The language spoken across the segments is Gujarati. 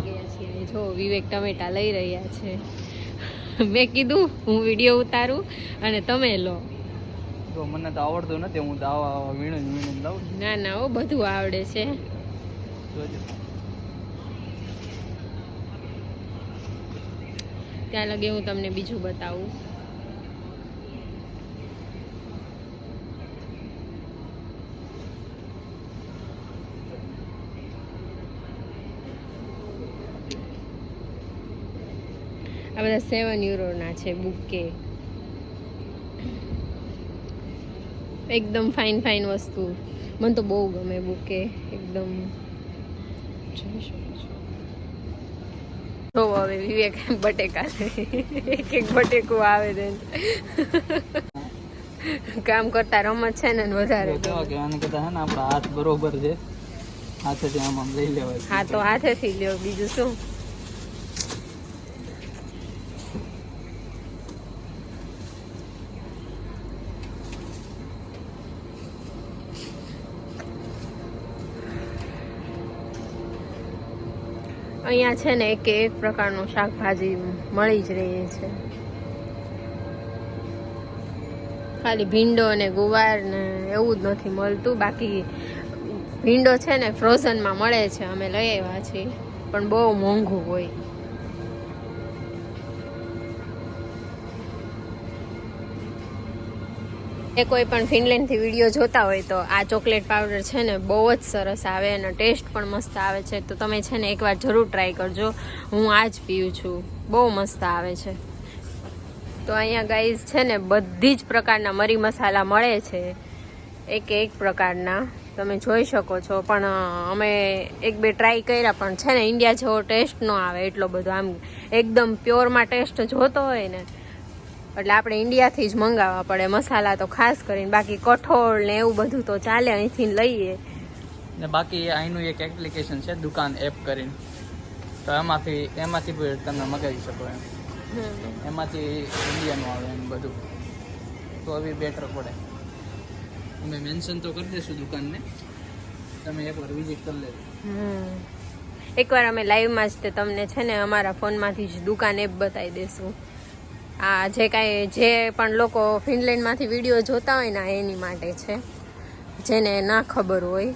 ગયા છીએ. જો વિવેક ટમેટા લઈ રહ્યા છે. મેં કીધું હું વિડીયો ઉતારું અને તમે લો. તો મને તો આવડતું નથી, હું તો આવા વીણ લાવું. ના ના, ઓ બધું આવડે છે. ત્યાં લગે હું તમને બીજું બતાવું. આ બધા 7 યુરોના છે બુકે. એકદમ ફાઇન ફાઇન વસ્તુ. મને તો બહુ ગમે બુકે એકદમ. જોઈ શકો છો. જો હવે વિવેક બટેકા એક બટેકું આવે છે. કામ કરતા રમત છે ને વધારે. કેવા કે આને કહેતા હે ને આપણા હાથ બરોબર છે, હાથેથી આમ લઈ લેવાય. હા તો હાથેથી લ્યો, બીજું શું. અહીંયા છે ને એક પ્રકારનું શાકભાજી મળી જ રહી છે. ખાલી ભીંડો અને ગુવાર ને એવું જ નથી મળતું. બાકી ભીંડો છે ને ફ્રોઝનમાં મળે છે, અમે લઈ આવ્યા છીએ, પણ બહુ મોંઘું હોય. એ કોઈ પણ ફિનલેન્ડથી વિડીયો જોતા હોય તો આ ચોકલેટ પાવડર છે ને બહુ જ સરસ આવે અને ટેસ્ટ પણ મસ્ત આવે છે. તો તમે છે ને એકવાર જરૂર ટ્રાય કરજો. હું આ જ પીવું છું, બહુ મસ્ત આવે છે. તો અહીંયા ગાઈઝ છે ને બધી જ પ્રકારના મરી મસાલા મળે છે, એક પ્રકારના તમે જોઈ શકો છો. પણ અમે 1-2 ટ્રાય કર્યા, પણ છે ને ઇન્ડિયા જેવો ટેસ્ટ ન આવે એટલો બધો. આમ એકદમ પ્યોરમાં ટેસ્ટ જોતો હોય ને એટલે આપણે ઇન્ડિયાથી જ મંગાવવા પડે મસાલા તો ખાસ કરીને. બાકી કઠોળ ને એવું બધું તો ચાલે, અહીંથી લઈએ. ને બાકી અહીંનું એક એપ્લિકેશન છે દુકાન એપ કરીને, તો એમાંથી તમે મગાવી શકો એમ. એમાંથી ઇન્ડિયાનું આવે એમ બધું, તો હવે બેટર પડે. અમે મેન્શન તો કરી દઈશું દુકાનને, તમે એકવાર વિઝિટ કરી લેજો. એકવાર અમે લાઈવમાં જ તે તમને છે ને અમારા ફોનમાંથી જ દુકાન એપ બતાવી દઈશું. આ જે પણ લોકો ફિનલેન્ડમાંથી વિડીયો જોતા હોય ને એની માટે છે, જેને ના ખબર હોય.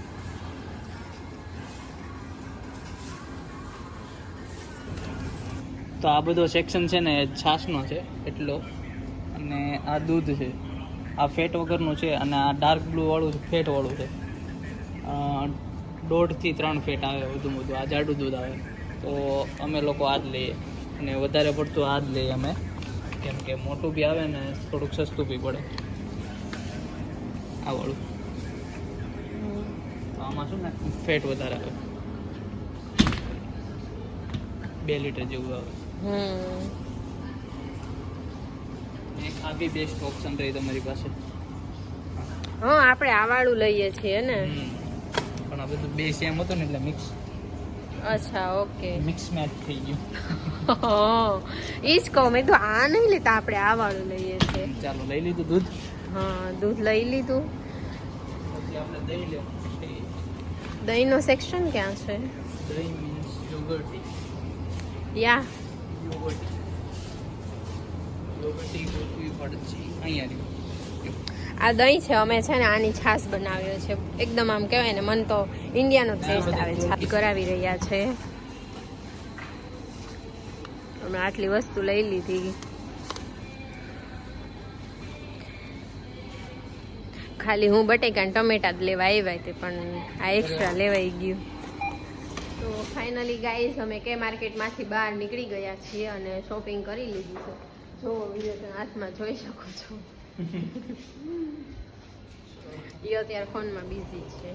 તો આ બધો સેક્શન છે ને છાશનો છે એટલો, અને આ દૂધ છે, આ ફેટ વગરનું છે, અને આ ડાર્ક બ્લુ વાળું ફેટ વાળું છે. 2 થી 3 ફેટ આવે વધુ આ જાડું દૂધ આવે. તો અમે લોકો આ જ લઈએ, અને વધારે પડતું આ જ લઈએ અમે, કેમ કે મોટું બી આવે ને થોડુંક સસ્તું બી પડે આ વાળું. તો આમાં શું ને ફેટ વધારે આવે, 2 લીટર જેવું આવે. આ બી બેસ્ટ ઓપ્શન રહી તમારી પાસે. હા, આપણે આ વાળું લઈએ છીએ ને, પણ આ બધું 2 સેમ હતું ને એટલે મિક્સ. અચ્છા, ઓકે, મિક્સ મેચ થઈ ગયું. ઈ જ કહું, મેં તો આ નહીં લેતા, આપણે આ વાળું લઈએ છીએ. ચાલો લઈ લીધું દૂધ. હા, દૂધ લઈ લીધું. પછી આપણે દહીં લેવું. દહીંનો સેક્શન ક્યાં છે? દહીં મીન્સ યોગર્ટ. યા આ દહીં છે. અમે છે ને આની છાશ બનાવ્યો છે, એકદમ આમ કહેવાય ને મન તો ઇન્ડિયાનો ટેસ્ટ આવે છે. કરાવી રહ્યા છે. અમે આટલી વસ્તુ લઈ લીધી. ખાલી હું બટેકા ટમેટા જ લેવા આવ્યા હતી, પણ આ એક્સ્ટ્રા લેવાઈ ગયું. તો ફાઇનલી ગાઈઝ અમે કે માર્કેટમાંથી બહાર નીકળી ગયા છીએ અને શોપિંગ કરી લીધી છે. જો વિડીયો હાથમાં જોઈ શકો છો. એ અત્યારે ફોનમાં બિઝી છે.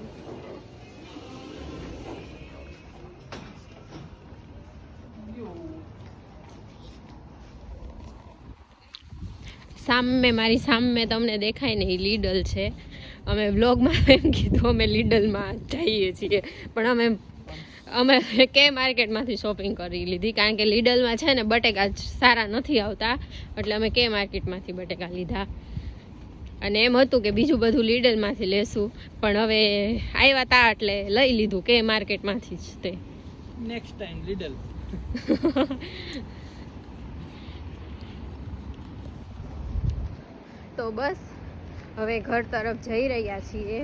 મારી સામે તમને દેખાય ને એ લીડલ છે. અમે વ્લોગમાં એમ કીધું અમે લીડલમાં જઈએ છીએ, પણ અમે કે માર્કેટમાંથી શોપિંગ કરી લીધી, કારણ કે લીડલમાં છે ને બટેકા સારા નથી આવતા, એટલે અમે કે માર્કેટમાંથી બટેકા લીધા. અને એમ હતું કે બીજું બધું લીડલમાંથી લેશું, પણ હવે આવ્યા તા એટલે લઈ લીધું કે માર્કેટમાંથી જ તે. Next time Lidl. તો બસ હવે ઘર તરફ જઈ રહ્યા છીએ.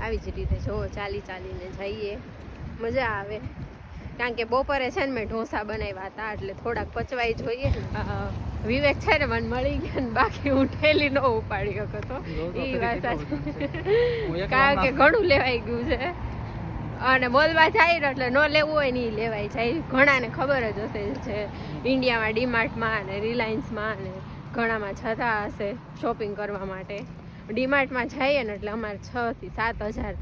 આવી જ રીતે જો ચાલીને જઈએ, મજા આવે. કારણ કે બપોરે છે ને મેં ઢોસા બનાવ્યા હતા એટલે થોડાક પચવાઈ જોઈએ. વિવેક છે ને મને મળી ગયા ને બાકી હું ઠેલી ન ઉપાડી શકતો એ વાત સાચી. કારણ કે ઘણું લેવાઈ ગયું છે અને મોલમાં જાય ને એટલે ન લેવું હોય ને એ લેવાય જાય. ઘણાને ખબર જ હશે છે ઇન્ડિયામાં ડીમાર્ટમાં અને રિલાયન્સમાં અને ઘણામાં જતા હશે શોપિંગ કરવા માટે. ડીમાર્ટમાં જઈએ ને એટલે અમારે 6,000 થી 7,000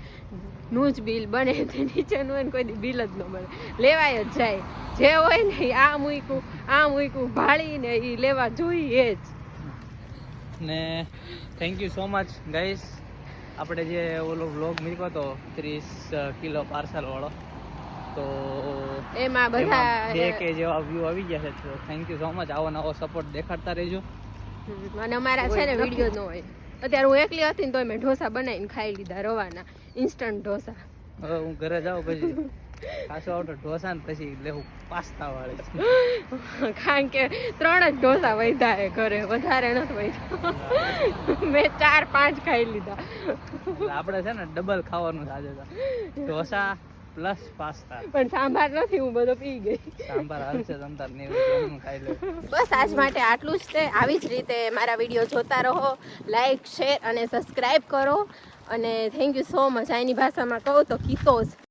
નું જ બિલ બને, તે નીચેનું હોય ને કોઈ દી બિલ જ ન બને, લેવાય જ જાય. જે હોય ને આ મૂક્યું ભાળીને એ લેવા જોઈએ જ. ને thank you so much guys. આપણે જે ઓલો વ્લોગ મૂક્યો હતો 30 કિલો પાર્સલ વાળો, તો એમાં બધા 2K જેવા વ્યૂ આવી ગયા છે. તો થેન્ક યુ સો મચ. આવો નવો સપોર્ટ દેખાડતા રહેજો. અને અમારા છે ને વિડીયો ન હોય. અત્યારે હું એકલી હતી ને તોય મેં ઢોસા બનાવીને ખાઈ લીધા, રવાના ઇન્સ્ટન્ટ ઢોસા. હવે હું ઘરે જાઉં પછી ખાસો આવતો ઢોસા ને પછી લેવું પાસ્તા વાળી. કારણ કે 3 જ ઢોસા વધ્યા હે ઘરે, વધારે નથી વધ્યા. મેં 4-5 ખાઈ લીધા. આપણે છે ને ડબલ ખાવાનું આજે ઢોસા પ્લસ પાસ્તા. પણ સાંભાર નથી, હું બધો પી ગઈ. સાંભાર હાલશે તમતાર ને ખાઈ લે. બસ આજ માટે આટલું જ છે. આવી જ રીતે મારા વિડીયો જોતા રહો, લાઈક, શેર અને સબસ્ક્રાઈબ કરો. અને થેન્ક યુ સો મચ. આની ભાષામાં કહું તો કીતોસ.